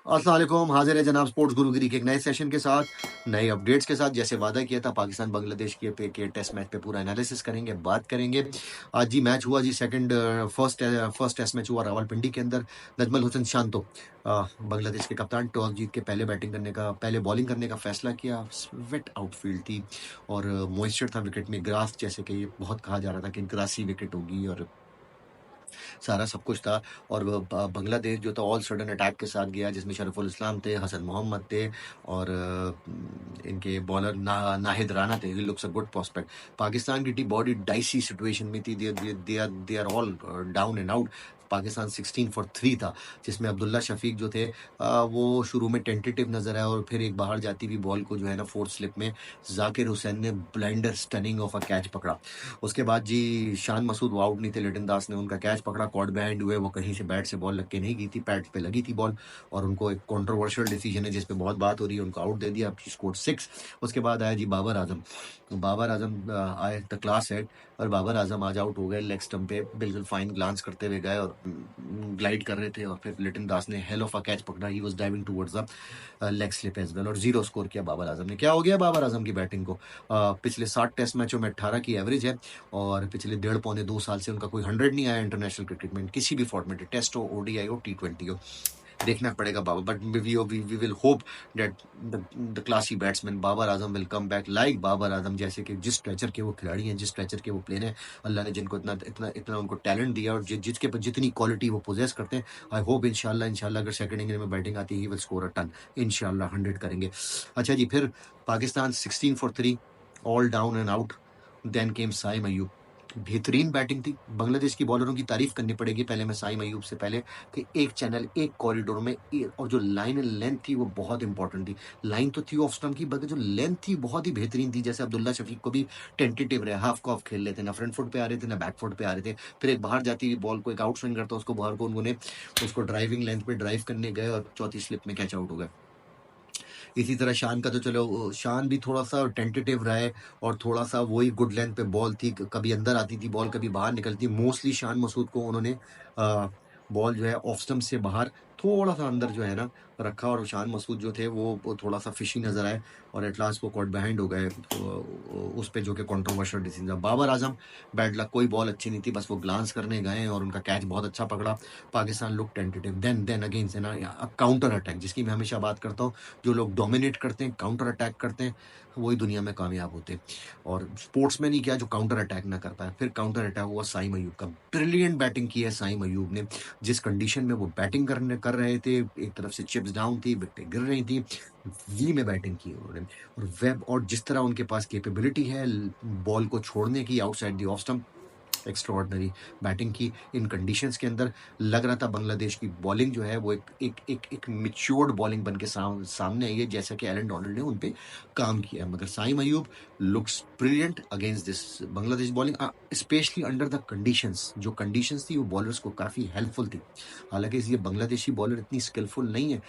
अस्सलाम वालेकुम, हाज़िर है जनाब स्पोर्ट्स गुरुगिरी के एक नए सेशन के साथ, नए अपडेट्स के साथ। जैसे वादा किया था पाकिस्तान बांग्लादेश के टेस्ट मैच पे पूरा एनालिसिस करेंगे, बात करेंगे। आज जी मैच हुआ जी फर्स्ट टेस्ट मैच हुआ रावलपिंडी के अंदर। नजमुल हसन शांतो बांग्लादेश के कप्तान टॉस जीत के पहले बॉलिंग करने का फैसला किया। वेट आउटफील्ड थी और मॉइस्चर था विकेट में, ग्रास जैसे कि बहुत कहा जा रहा था कि ग्रासी विकेट होगी और सारा सब कुछ था। और बांग्लादेश जो था ऑल सडन अटैक के साथ गया, जिसमें शरीफुल इस्लाम थे, हसन मोहम्मद थे और इनके बॉलर नाहिद राना थे। Looks a good prospect. Pakistan की टीम बॉडी डाइसी सिचुएशन में थी। They are all down and out. Pakistan 16 for 3 था, जिसमें अब्दुल्ला शफीक जो थे वो शुरू में टेंटेटिव नजर आया और फिर एक बाहर जाती हुई बॉल को जो है ना फोर्थ स्लिप में जाकिर हुसैन ने blinder stunning of a catch पकड़ा। उसके बाद जी शान मसूद वो आउट नहीं थे, लिटन दास ने उनका कैच पकड़ा, कॉर्ड बैंड हुए, वो कहीं से बैट से बॉल लग के नहीं गई थी, पैड पे लगी थी बॉल और उनको एक कंट्रोवर्शियल डिसीजन है जिसपे बहुत बात हो रही है, उनको आउट दे दिया, स्कोर 6। उसके बाद आया जी बाबर आजम आए द क्लास हेड और बाबर आजम आज आउट हो गए लेग स्टंप पे, बिल्कुल फाइन ग्लांस करते हुए गए और ग्लाइड कर रहे थे और फिर लिटन दास ने हेल ऑफ अ कैच पकड़ा। He was diving towards the leg slip as well और 0 स्कोर किया बाबर आजम ने। क्या हो गया बाबर आजम की बैटिंग को? पिछले 60 टेस्ट मैचों में 18 की एवरेज है और पिछले 1.5 पौने 2 साल से उनका कोई 100 नहीं आया इंटरनेशनल क्रिकेट में, किसी भी फॉर्मेट, टेस्ट हो, ओडीआई हो, टी20 हो। देखना पड़ेगा Babar, but we will hope that the classy batsman Babar Azam will come back like Babar Azam, जैसे कि जिस स्ट्रेचर के वो खिलाड़ी हैं, जिस स्ट्रेचर के वो प्लेयर हैं, अल्लाह ने जिनको इतना इतना इतना उनको टैलेंट दिया और जिसके पर जितनी क्वालिटी वो पोजेस करते हैं। आई होप इंशाल्लाह अगर सेकंड इनिंग में बैटिंग आती है he will score a ton, इंशाल्लाह 100 करेंगे। अच्छा जी, फिर Pakistan 16 for 3 all down and out. Then came Saim Ayub. बेहतरीन बैटिंग थी। बांग्लादेश की बॉलरों की तारीफ करनी पड़ेगी पहले मैं साइम अयूब से पहले, कि एक चैनल, एक कॉरिडोर में और जो लाइन एंड लेंथ थी वो बहुत इंपॉर्टेंट थी। लाइन तो थी ऑफ स्टंप की, बल्कि जो लेंथ थी बहुत ही बेहतरीन थी। जैसे अब्दुल्ला शफीक को भी टेंटेटिव रहे, हाफ को ऑफ खेल लेते, ना फ्रंट फुट पे आ रहे थे ना बैक फुट पे आ रहे थे। फिर एक बाहर जाती हुई बॉल को एक आउट स्विंग करता, उसको बाहर को उन्होंने उसको ड्राइविंग लेंथ पे ड्राइव करने गए और चौथी स्लिप में कैच आउट हो गए। इसी तरह शान का तो चलो, शान भी थोड़ा सा टेंटेटिव रहा है और थोड़ा सा वही गुड लेंथ पे बॉल थी, कभी अंदर आती थी बॉल, कभी बाहर निकलती। मोस्टली शान मसूद को उन्होंने बॉल जो है ऑफ स्टंप से बाहर थोड़ा सा अंदर जो है ना रखा और शान मसूद जो थे वो थोड़ा सा फिशी नजर आए और एट लास्ट वो कॉट बिहाइंड हो गए उस पे, जो कि कंट्रोवर्शियल डिसीजन था। बाबर आजम बैड लक, कोई बॉल अच्छी नहीं थी, बस वो ग्लांस करने गए और उनका कैच बहुत अच्छा पकड़ा। Pakistan look tentative. Then again से ना काउंटर अटैक, जिसकी मैं हमेशा बात करता हूँ, जो लोग डोमिनेट करते हैं, काउंटर अटैक करते हैं, वही दुनिया में कामयाब होते हैं। और स्पोर्ट्समैन ही क्या जो काउंटर अटैक ना कर पाया। फिर काउंटर अटैक हुआ साइम अयूब का। ब्रिलियंट बैटिंग की है साइम अयूब ने। जिस कंडीशन में वो बैटिंग कर रहे थे, एक तरफ से चिप्स डाउन थी, विकेटें गिर रही थी, वी में बैटिंग की उन्होंने। और वेब और जिस तरह उनके पास कैपेबिलिटी है बॉल को छोड़ने की outside the off stump, extraordinary batting की इन कंडीशंस के अंदर। लग रहा था बांग्लादेश की बॉलिंग जो है वो एक मैच्योर्ड बॉलिंग बन के सामने आई है, जैसा कि एलन डोनाल्ड ने उन पे काम किया। मगर Saim Ayub looks brilliant against this Bangladesh bowling, specially under the conditions. जो कंडीशंस थी वो बॉलर्स को काफ़ी हेल्पफुल थी। हालांकि ये बांग्लादेशी बॉलर इतनी स्किलफुल नहीं है,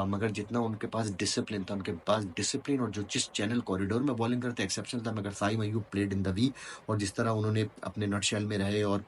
मगर जितना उनके पास डिसिप्लिन था, उनके पास डिसिप्लिन और जो जिस चैनल कॉरिडोर में बॉलिंग करते एक्सेप्शनल था। मगर Saim Ayub played in the V और जिस तरह उन्होंने अपने नट शेल में रहे और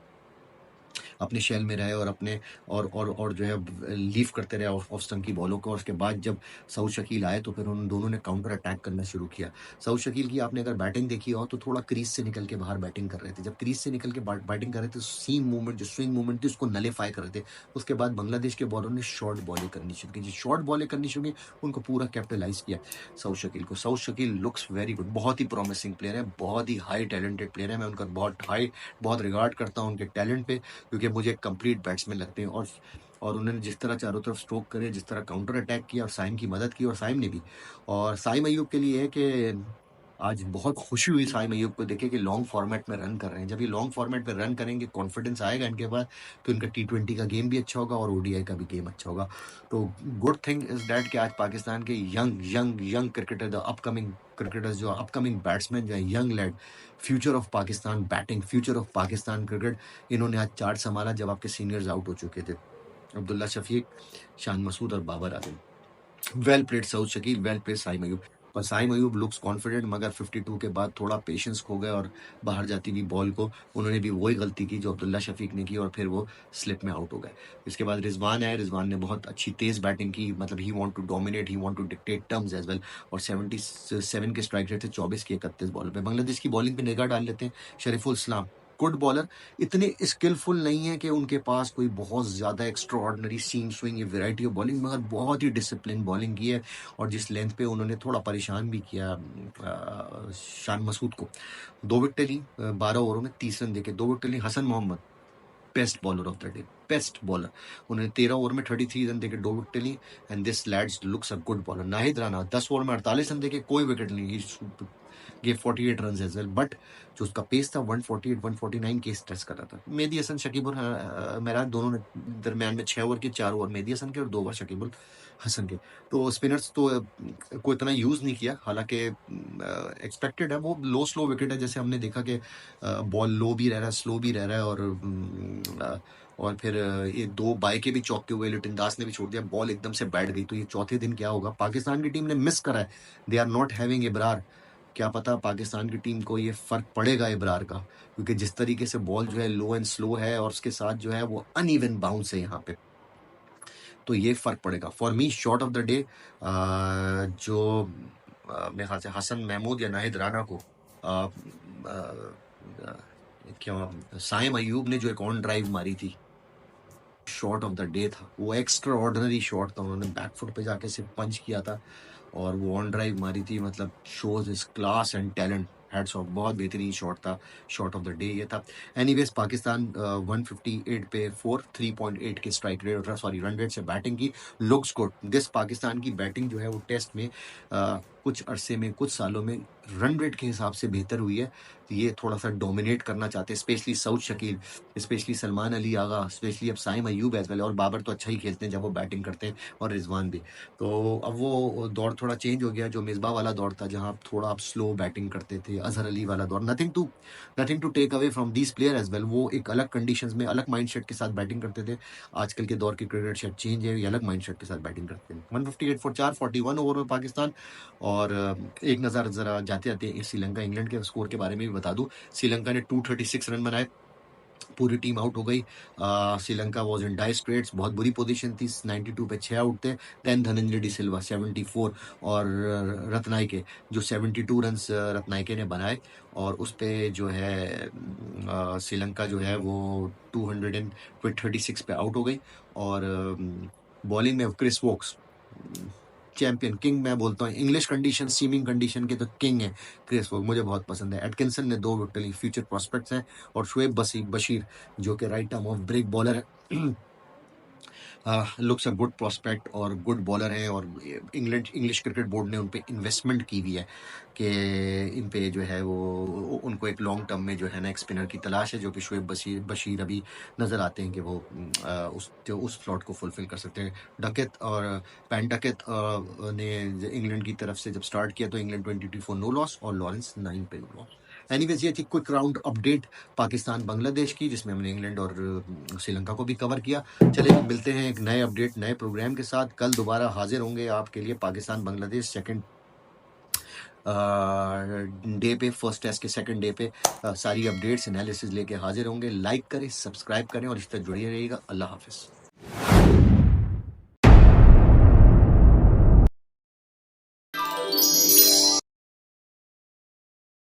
अपने शेल में रहे और अपने और जो है लीव करते रहे ऑफ स्टंप की बॉलों को। और उसके बाद जब सऊद शकील आए तो फिर उन दोनों ने काउंटर अटैक करना शुरू किया। सऊद शकील की आपने अगर बैटिंग देखी हो तो थोड़ा क्रीज से निकल के बाहर बैटिंग कर रहे थे। जब क्रीज से निकल के बैटिंग कर रहे थे, सीम मूवमेंट, जो स्विंग मूवमेंट थी, उसको नलीफाई कर रहे थे। उसके बाद बांग्लादेश के बॉलर ने शॉर्ट बॉलिंग करनी शुरू की। जो शॉर्ट बॉलिंग करनी शुरू की, उनको पूरा कैपिटलाइज किया सऊद शकील को। Saud Shakeel looks very good, बहुत ही प्रॉमिसिंग प्लेयर है, बहुत ही हाई टैलेंटेड प्लेयर है। मैं उनका बहुत रिगार्ड करता हूँ उनके टैलेंट पे, क्योंकि मुझे कंप्लीट बैट्समैन लगते हैं। और उन्होंने जिस तरह चारों तरफ स्ट्रोक करे, जिस तरह काउंटर अटैक किया और साइम की मदद की, और साइम ने भी। और साइम अयूब के लिए है कि आज बहुत खुशी हुई साइम अयूब को देखे कि लॉन्ग फॉर्मेट में रन कर रहे हैं। जब ये लॉन्ग फॉर्मेट में रन करेंगे, कॉन्फिडेंस आएगा इनके पास, तो इनका टी20 का गेम भी अच्छा होगा और ओडीआई का भी गेम अच्छा होगा। तो गुड थिंग इज दैट कि आज पाकिस्तान के young young young cricketer, the upcoming cricketers, जो अपकमिंग बैट्समैन जो है, young lad, future of Pakistan batting, future of Pakistan cricket, इन्होंने आज चार्ट संभाला जब आपके सीनियर्स आउट हो चुके थे। अब्दुल्ला शफीक, शान मसूद और Babar Azam. Well played Saud Shakeel, well played Saim Ayub. और साइम अयूब लुक्स कॉन्फिडेंट, मगर 52 के बाद थोड़ा पेशेंस खो गए और बाहर जाती हुई बॉल को उन्होंने भी वही गलती की जो अब्दुल्ला शफीक ने की और फिर वो स्लिप में आउट हो गए। इसके बाद रिजवान आए, रिजवान ने बहुत अच्छी तेज बैटिंग की, मतलब he want to dominate, he want to dictate terms as well, और 77 के स्ट्राइक रेट थे 24 की 31 बॉल पे। बांग्लादेश की बॉलिंग पे निगाह डाल लेते हैं। शरीफुल इस्लाम गुड बॉलर, इतने स्किलफुल नहीं है कि उनके पास कोई बहुत ज़्यादा एक्स्ट्रा ऑर्डनरी सीम स्विंग या वैरायटी ऑफ बॉलिंग, मगर बहुत ही डिसिप्लिन बॉलिंग की है। और जिस लेंथ पे उन्होंने थोड़ा परेशान भी किया शान मसूद को, 2 विकेटें ली 12 ओवरों में 30 रन देके 2 विकेटें ली। Hasan Mohammad best bowler of the day, best bowler, उन्होंने 13 ओवर में 33 रन देके 2 विकेटें ली and this lads looks a good bowler. Nahid Rana 10 over में 48 रन देके कोई विकेट नहीं, gave 48 run as well, but जो उसका पेस था 148 149 के स्ट्रेस कर रहा था। मेहदी हसन, शकीब उल महराज दोनों ने दरमियान में 6 ओवर के 4 ओवर मेहदी हसन के और 2 ओवर शकीब उल हसन के। तो स्पिनर्स तो को इतना यूज नहीं किया, हालांकि एक्सपेक्टेड है। वो लो स्लो विकेट है, जैसे हमने देखा कि बॉल लो भी रह रहा है, स्लो भी रह रहा है, और फिर ये 2 बाय के भी चौके हुए, लिटिन दास ने भी छोड़ दिया, बॉल एकदम से बैठ गई। तो ये चौथे दिन क्या होगा, पाकिस्तान की टीम ने मिस करा है, they are not having Ibrar. क्या पता पाकिस्तान की टीम को ये फर्क पड़ेगा इब्रार का, क्योंकि जिस तरीके से बॉल जो है लो एंड स्लो है और उसके साथ जो है वो अनइवन बाउंस है यहाँ पे, तो ये फर्क पड़ेगा। For me shot of the day जो मेरे ख्याल से हसन महमूद या नाहिद राना को क्या साइम अयूब ने जो एक ऑन ड्राइव मारी थी, शॉट ऑफ द डे था वो, एक्स्ट्रा ऑर्डिनरी शॉट था, उन्होंने बैकफुट पे जाके सिर्फ पंच किया था और वो ऑन ड्राइव मारी थी, मतलब shows is class and talent, heads of, बहुत बेहतरीन शॉट था। शॉट ऑफ द डे ये था। एनीवेज पाकिस्तान 158 पे 3.8 के strike rate, sorry run rate से बैटिंग की, लुक्स गुड। दिस पाकिस्तान की बैटिंग जो है वो टेस्ट में कुछ अरसे में, कुछ सालों में रन रेट के हिसाब से बेहतर हुई है। ये थोड़ा सा डोमिनेट करना चाहते हैं, specially Saud Shakeel, specially Salman Ali Agha, specially अब साइम अयूब एज वेल, और बाबर तो अच्छा ही खेलते हैं जब वो बैटिंग करते हैं, और रिजवान भी। तो अब वो दौर थोड़ा चेंज हो गया, जो मिसबा वाला दौर था जहां थोड़ा आप स्लो बैटिंग करते थे, अजहर अली वाला दौर, nothing to take away from these player as well, वो एक अलग कंडीशंस में अलग माइंडसेट के साथ बैटिंग करते थे। आजकल के दौर की क्रिकेट शेट चेंज है, ये अलग माइंडसेट के साथ बैटिंग करते हैं। 158 फॉर 4, 41 ओवर में पाकिस्तान। और एक नज़र जरा जाते जाते श्रीलंका इंग्लैंड के स्कोर के बारे में भी बता दूं। श्रीलंका ने 236 रन बनाए, पूरी टीम आउट हो गई। Sri Lanka was in dire straits, बहुत बुरी पोजीशन थी, 92 पे 6 आउट थे। देन धनंजय डी सिल्वा 74, और रत्नाइके जो 72 रन रत्नाइके ने बनाए, और उस पे जो है श्रीलंका जो है वो 236 पे आउट हो गई। और बॉलिंग में क्रिस वोक्स, चैंपियन, किंग मैं बोलता हूँ, इंग्लिश कंडीशन, सीमिंग कंडीशन के तो किंग है क्रिस वोक, मुझे बहुत पसंद है। एटकिंसन ने 2 विकेट ली, फ्यूचर प्रोस्पेक्ट्स हैं। और शुएब बशीर जो कि right arm off break bowler है, लुक्स अ गुड प्रोस्पेक्ट और गुड बॉलर है, और इंग्लिश क्रिकेट बोर्ड ने उन पे इन्वेस्टमेंट की हुई है कि इन पे जो है वो उनको एक लॉन्ग टर्म में जो है ना एक स्पिनर की तलाश है, जो कि शुएब बशीर अभी नज़र आते हैं कि वो उस स्लॉट को फुलफिल कर सकते हैं। डकेत और पैन डकेत ने इंग्लैंड की तरफ से जब स्टार्ट किया तो इंग्लैंड 22 फॉर नो लॉस और लॉरेंस 9 पे नो लॉस। एनीवेज ये थी quick round update Pakistan Bangladesh की, जिसमें हमने इंग्लैंड और श्रीलंका को भी कवर किया। चलिए मिलते हैं एक नए अपडेट, नए प्रोग्राम के साथ। कल दोबारा हाजिर होंगे आपके लिए पाकिस्तान बांग्लादेश सेकंड डे पे, फर्स्ट टेस्ट के सेकंड डे पे सारी अपडेट्स एनालिसिस लेके हाजिर होंगे। लाइक करें, सब्सक्राइब करें और इस तरह जुड़े रहिएगा। अल्लाह हाफिज।